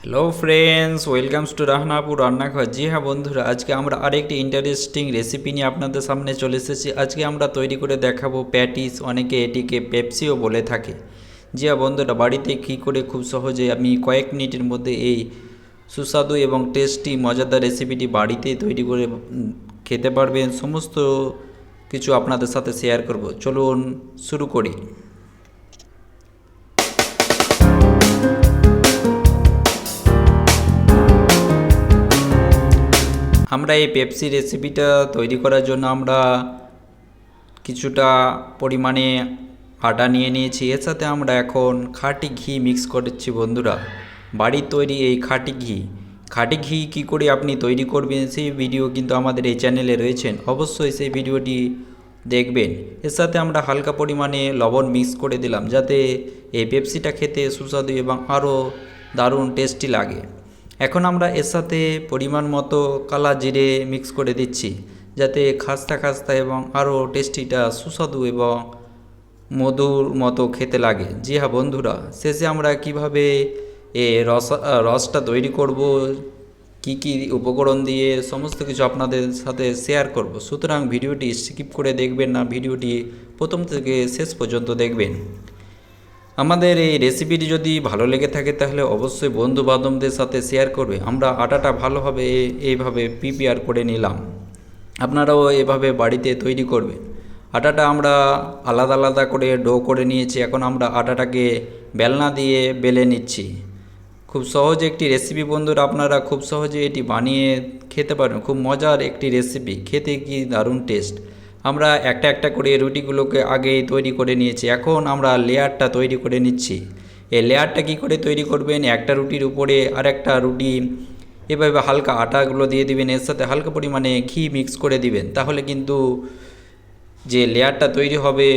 Hello friends, welcomes to Rahana আপুর রান্নাঘর। জি হ্যাঁ বন্ধুরা, আজকে আমরা আরেকটি ইন্টারেস্টিং রেসিপি নিয়ে আপনাদের সামনে চলে এসেছি। আজকে আমরা তৈরি করে দেখাবো প্যাটিস, অনেকে এটিকে পেপসিও বলে থাকে। জি হ্যাঁ বন্ধুরা, বাড়িতে কী করে খুব সহজে আমি কয়েক মিনিটের মধ্যে এই সুস্বাদু এবং টেস্টি মজাদার রেসিপিটি বাড়িতেই তৈরি করে খেতে পারবেন, সমস্ত কিছু আপনাদের সাথে শেয়ার করব। চলুন শুরু করি। আমরা এই পেপসি রেসিপিটা তৈরি করার জন্য আমরা কিছুটা পরিমাণে আটা নিয়ে নিয়েছি। এর সাথে আমরা এখন খাঁটি ঘি মিক্স করছি বন্ধুরা। বাড়ির তৈরি এই খাঁটি ঘি কী করে আপনি তৈরি করবেন সেই ভিডিও কিন্তু আমাদের এই চ্যানেলে রয়েছেন, অবশ্যই সেই ভিডিওটি দেখবেন। এর সাথে আমরা হালকা পরিমাণে লবণ মিক্স করে দিলাম, যাতে এই পেপসিটা খেতে সুস্বাদু এবং আরও দারুণ টেস্টি লাগে। এখন আমরা এর সাথে পরিমাণ মতো কালা জিরে মিক্স করে দিচ্ছি, যাতে খাস্তা খাস্তা এবং আরও টেস্টিটা সুস্বাদু এবং মধুর মতো খেতে লাগে। জি হ্যাঁ বন্ধুরা, শেষে আমরা কিভাবে রসটা তৈরি করব, কি কি উপকরণ দিয়ে, সমস্ত কিছু আপনাদের সাথে শেয়ার করব। সুতরাং ভিডিওটি স্কিপ করে দেখবেন না, ভিডিওটি প্রথম থেকে শেষ পর্যন্ত দেখবেন। আমাদের এই রেসিপিটি যদি ভালো লেগে থাকে তাহলে অবশ্যই বন্ধু বান্ধবদের সাথে শেয়ার করবে। আমরা আটাটা ভালোভাবে এইভাবে প্রিপেয়ার করে নিলাম, আপনারাও এভাবে বাড়িতে তৈরি করবে। আটাটা আমরা আলাদা আলাদা করে ডো করে নিয়েছি। এখন আমরা আটাটাকে বেলনা দিয়ে বেলে নিচ্ছি। খুব সহজ একটি রেসিপি বন্ধুরা, আপনারা খুব সহজে এটি বানিয়ে খেতে পারেন। খুব মজার একটি রেসিপি, খেতে কি দারুণ টেস্ট। আমরা একটা একটা করে রুটিগুলোকে আগেই তৈরি করে নিয়েছি। এখন আমরা লেয়ারটা তৈরি করে নিচ্ছি। এই লেয়ারটা কি করে তৈরি করবেন, একটা রুটির উপরে আরেকটা রুটি এভাবে হালকা আটাগুলো দিয়ে দিবেন, এর সাথে হালকা পরিমাণে ঘি মিক্স করে দিবেন। তাহলে কিন্তু যে লেয়ারটা তৈরি হবে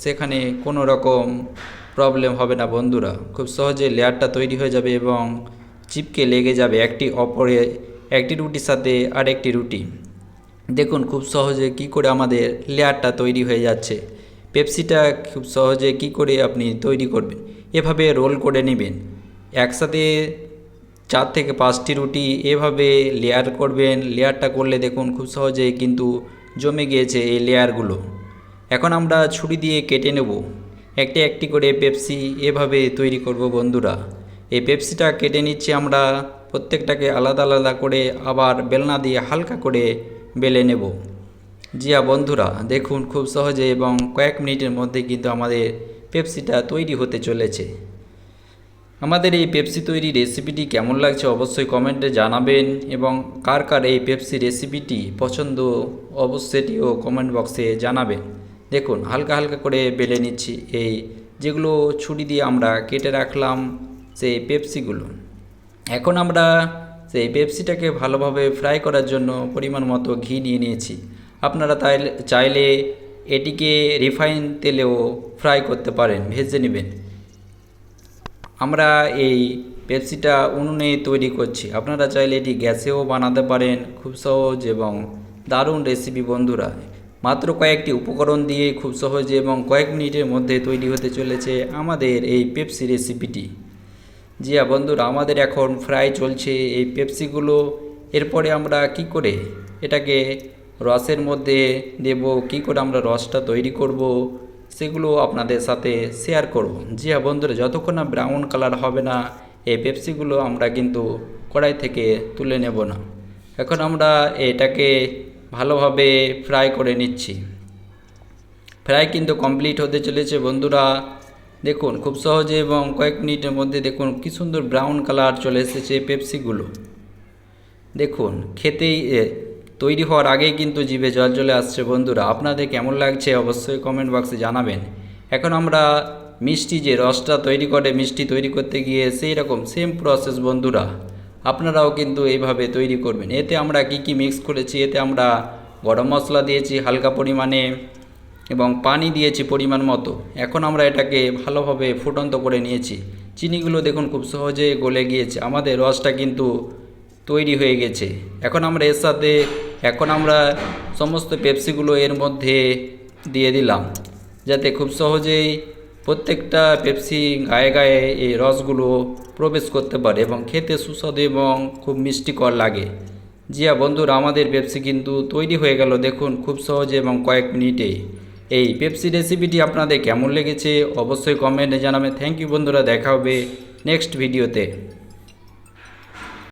সেখানে কোনো রকম প্রবলেম হবে না বন্ধুরা। খুব সহজে লেয়ারটা তৈরি হয়ে যাবে এবং চিপকে লেগে যাবে একটি রুটির সাথে আরেকটি রুটি। দেখুন খুব সহজে কি করে আমাদের লেয়ারটা তৈরি হয়ে যাচ্ছে। পেপসিটা খুব সহজে কি করে আপনি তৈরি করবেন, এভাবে রোল করে নেবেন। একসাথে 4 থেকে 5টি রুটি এভাবে লেয়ার করবেন। লেয়ারটা করলে দেখুন খুব সহজেই কিন্তু জমে গিয়েছে এই লেয়ারগুলো। এখন আমরা ছুরি দিয়ে কেটে নেব। একটি একটি করে পেপসি এভাবে তৈরি করব বন্ধুরা। এই পেপসিটা কেটে নিচ্ছি আমরা, প্রত্যেকটাকে আলাদা আলাদা করে আবার বেলনা দিয়ে হালকা করে বেলে নেব। জি হ্যাঁ বন্ধুরা, দেখুন খুব সহজে এবং কয়েক মিনিটের মধ্যে কিন্তু আমাদের পেপসিটা তৈরি হতে চলেছে। আমাদের এই পেপসি তৈরি রেসিপিটি কেমন লাগছে অবশ্যই কমেন্টে জানাবেন, এবং কার কার এই পেপসি রেসিপিটি পছন্দ অবশ্যইটিও কমেন্ট বক্সে জানাবেন। দেখুন হালকা হালকা করে বেলে নিচ্ছি এই যেগুলো ছুরি দিয়ে আমরা কেটে রাখলাম সেই পেপসিগুলো। এখন আমরা সেই পেপসিটাকে ভালোভাবে ফ্রাই করার জন্য পরিমাণ মতো ঘি নিয়ে নিয়েছি। আপনারা চাইলে এটিকে রিফাইন তেলেও ফ্রাই করতে পারেন, ভেজে নেবেন। আমরা এই পেপসিটা উনুনে তৈরি করছি, আপনারা চাইলে এটি গ্যাসেও বানাতে পারেন। খুব সহজ এবং দারুণ রেসিপি বন্ধুরা। মাত্র কয়েকটি উপকরণ দিয়ে খুব সহজে এবং কয়েক মিনিটের মধ্যে তৈরি হতে চলেছে আমাদের এই পেপসি রেসিপিটি। জি হ্যাঁ বন্ধুরা, আমাদের এখন ফ্রাই চলছে এই পেপসিগুলো। এরপরে আমরা কি করে এটাকে রসের মধ্যে দেব, কি করে আমরা রসটা তৈরি করব, সেগুলো আপনাদের সাথে শেয়ার করব। জি হ্যাঁ বন্ধুরা, যতক্ষণ না ব্রাউন কালার হবে না এই পেপসিগুলো আমরা কিন্তু কড়াই থেকে তুলে নেব না। এখন আমরা এটাকে ভালোভাবে ফ্রাই করে নিচ্ছি। ফ্রাই কিন্তু কমপ্লিট হতে চলেছে বন্ধুরা। দেখুন খুব সহজে এবং কয়েক মিনিটের মধ্যে দেখুন কি সুন্দর ব্রাউন কালার চলে এসেছে পেপসিগুলো। দেখুন খেতেই তৈরি হওয়ার আগেই কিন্তু জিভে জল চলে আসছে বন্ধুরা। আপনাদের কেমন লাগছে অবশ্যই কমেন্ট বক্সে জানাবেন। এখন আমরা মিষ্টি যে রসটা তৈরি করে, মিষ্টি তৈরি করতে গিয়ে সেই রকম সেম প্রসেস বন্ধুরা, আপনারাও কিন্তু এইভাবে তৈরি করবেন। এতে আমরা কি কি মিক্স করেছি, এতে আমরা গরম মশলা দিয়েছি হালকা পরিমাণে এবং পানি দিয়েছি পরিমাণ মতো। এখন আমরা এটাকে ভালোভাবে ফুটন্ত করে নিয়েছি। চিনিগুলো দেখুন খুব সহজে গলে গিয়েছে, আমাদের রসটা কিন্তু তৈরি হয়ে গেছে। এখন আমরা সমস্ত পেপসিগুলো এর মধ্যে দিয়ে দিলাম, যাতে খুব সহজেই প্রত্যেকটা পেপসি গায়ে গায়ে এই রসগুলো প্রবেশ করতে পারে এবং খেতে সুস্বাদু এবং খুব মিষ্টিকর লাগে। জি হ্যাঁ বন্ধুরা, আমাদের পেপসি কিন্তু তৈরি হয়ে গেল দেখুন, খুব সহজে এবং কয়েক মিনিটে। এই পেপসি রেসিপিটি আপনাদের কেমন লেগেছে অবশ্যই কমেন্টে জানাবেন। থ্যাংক ইউ বন্ধুরা, দেখা হবে নেক্সট ভিডিওতে।